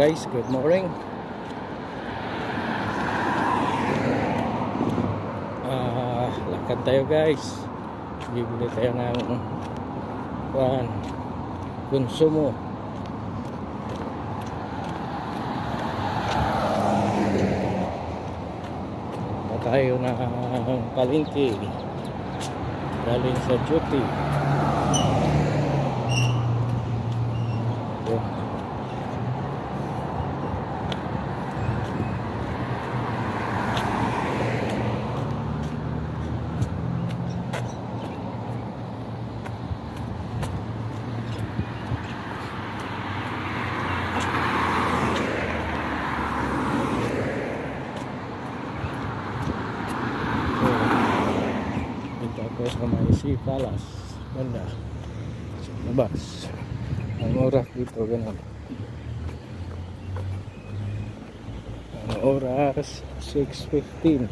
guys, good morning. Lakad tayo guys. Bibili tayo ng konsumo. Tayo na palengke galing sa duty. Tapos na may sea palace banda sa labas. Ang oras dito ganun, ang oras 6:15.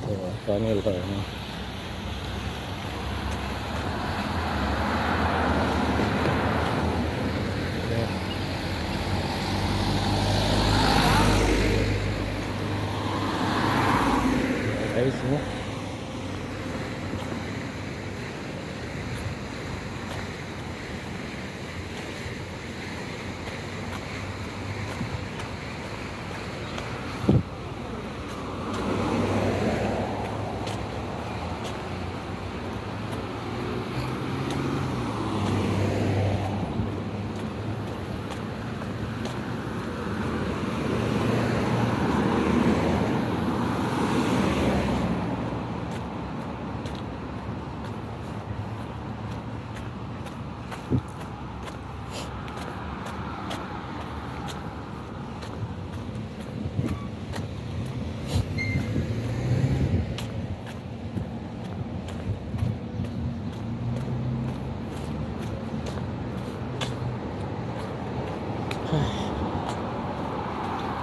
So panel pa yun. Guys, no?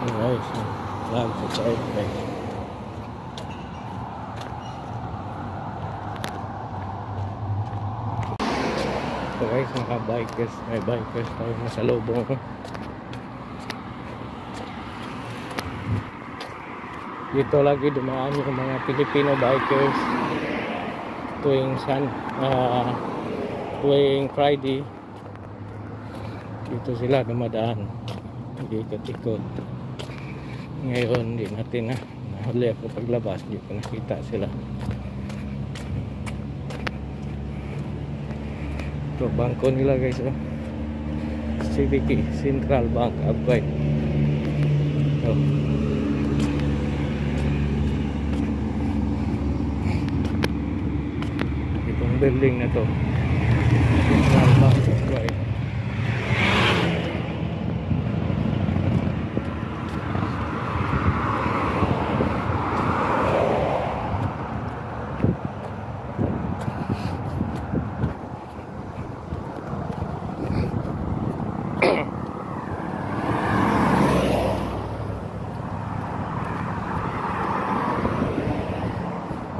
Guys, vlog sa side by. So guys, mga bikers, may bikers tayo nasa lubong ko. Dito lagi dumaan yung mga Filipino bikers tuwing Friday. Dito sila dumadaan, hindi ikot-ikot. Ngayon hindi natin nahuli ako paglabas, hindi ko nakita sila. Ito bangko nila guys, oh. CBK, Central Bank of Kuwait. Oh. Itong building na to, Central Bank of Kuwait.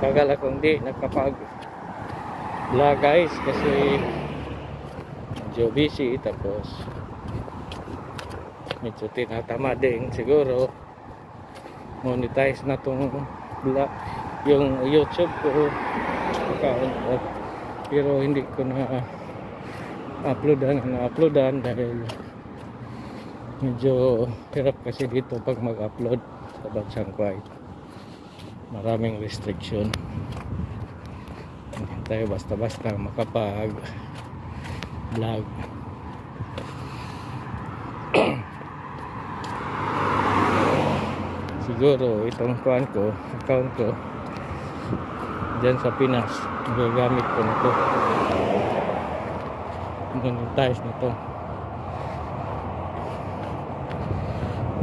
Tagal akong di nakapag vlog guys kasi medyo busy, tapos medyo tinatama din siguro monetize na tong vlog, yung YouTube ko account, pero hindi ko na uploadan dahil medyo hirap kasi dito pag mag-upload sa bansang Kuwait. Maraming restriction, hindi tayo basta-basta makapag vlog. Siguro itong account ko dyan sa Pinas, magagamit ko na to, monetize na to.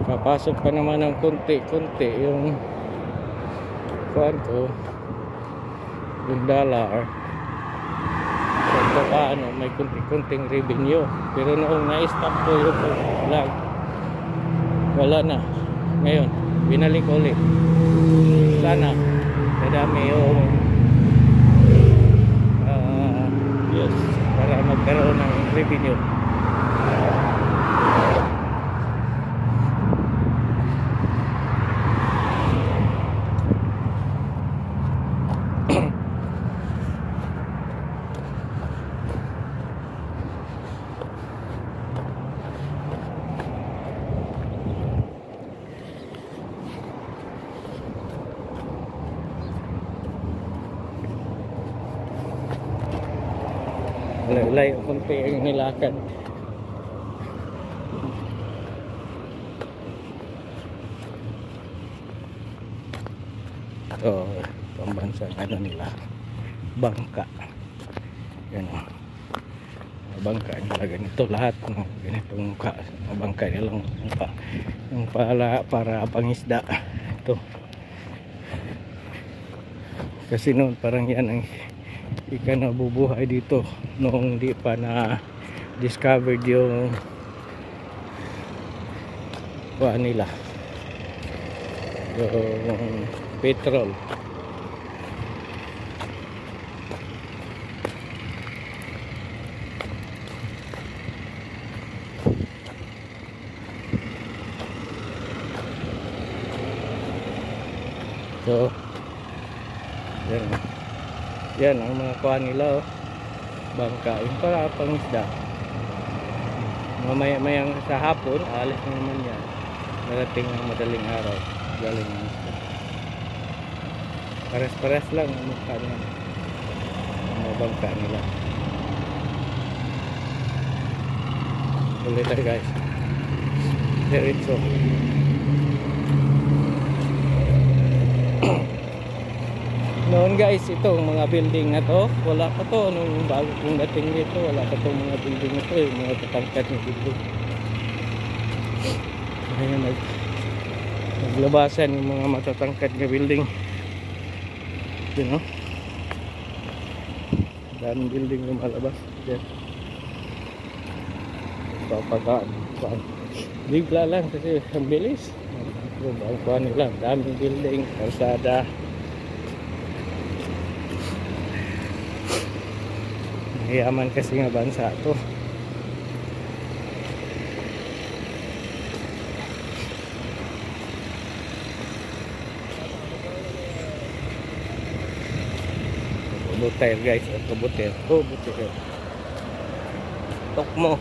Papasok pa naman ng konti-konti yung account ko, yung dollar. So paano may kunting revenue, pero noong na-stop ko yung vlog, wala na. Ngayon binalik ulit. Sana kadami yung Yes, para magkaroon ng revenue. Layo konti ang nilakad. Ito, pambansang ano nila, bangka. Yan o. Bangka nila ganito lahat. No? Ganitong bangka nilang yung para pangisda. Ito. Kasi noon parang yan ang ika nabubuhay dito noong di pa na discovered yung nila yung petrol. So yan ang mga kuha nila, oh. Bangka yung para pangisda. Mamaya-mayang sa hapon alis na naman yan, darating ng madaling araw galing ng isda. Pares-pares lang ang mukha ng mga bangka nila. Ulit tayo guys, diretso. Noon guys, itong mga building na to, wala pa to nung bago kong dating dito, wala pa tong mga building na to, yung mga tatangkad na building. Ayan, naglabasan yung mga matatangkad na building. You know? Daming building na malabas. Yan. Papagaan. Bigla lang kasi ang bilis. Ang kuhan nila, daming building, kalsada. Yaman kasi nga bansa to. Butir guys, ito butir. Oh, butir. Tok mo.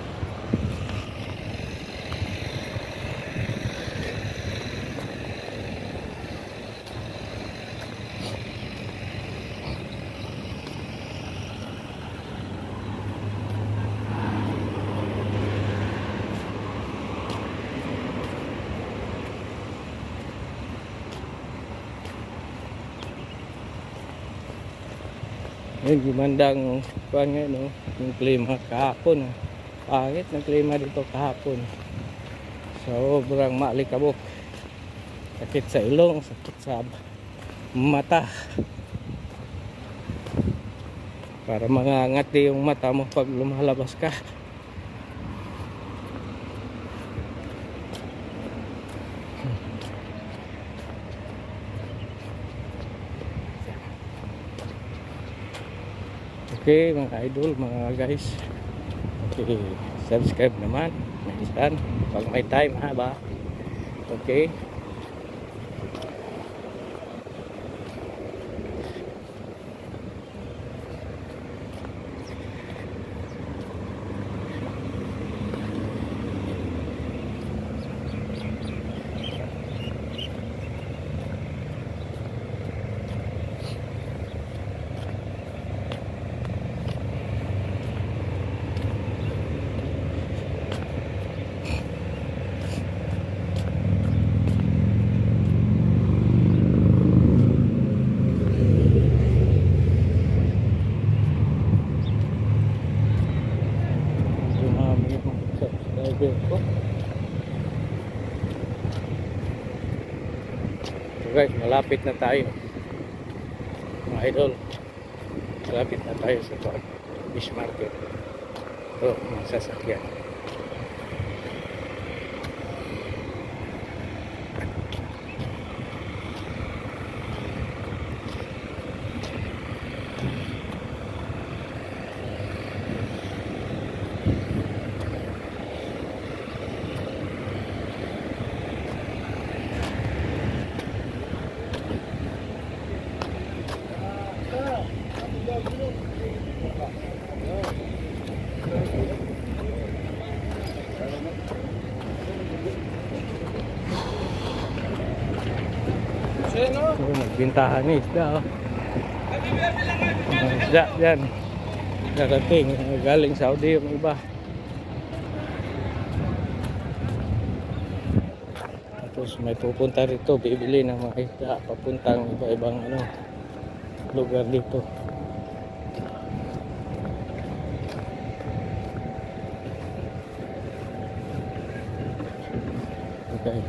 Yung gumandang kuhan nga, no? Yung klima kahapon. Pangit ng klima dito kahapon. Sobrang maalikabok. Sakit sa ilong, sakit sa mata. Para mangangati yung mata mo pag lumalabas ka. Okay mga idol, mga guys, okay, subscribe naman minsan pag may time ha ba. Okay, so guys, malapit na tayo mga idol, malapit na tayo sa fish market. Ito, mga sasakyan. So, nagbintahan ni isda. Oh. Isda yan. Darating. Galing Saudi yung iba. Tapos may pupunta rito. Bibili ng mga isda. Papuntang iba-ibang lugar dito. Okay.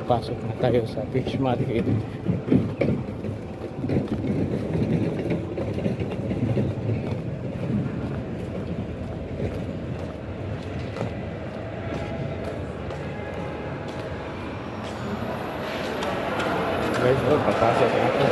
Pasok na tayo sa fish market. Guys, papasok na ako.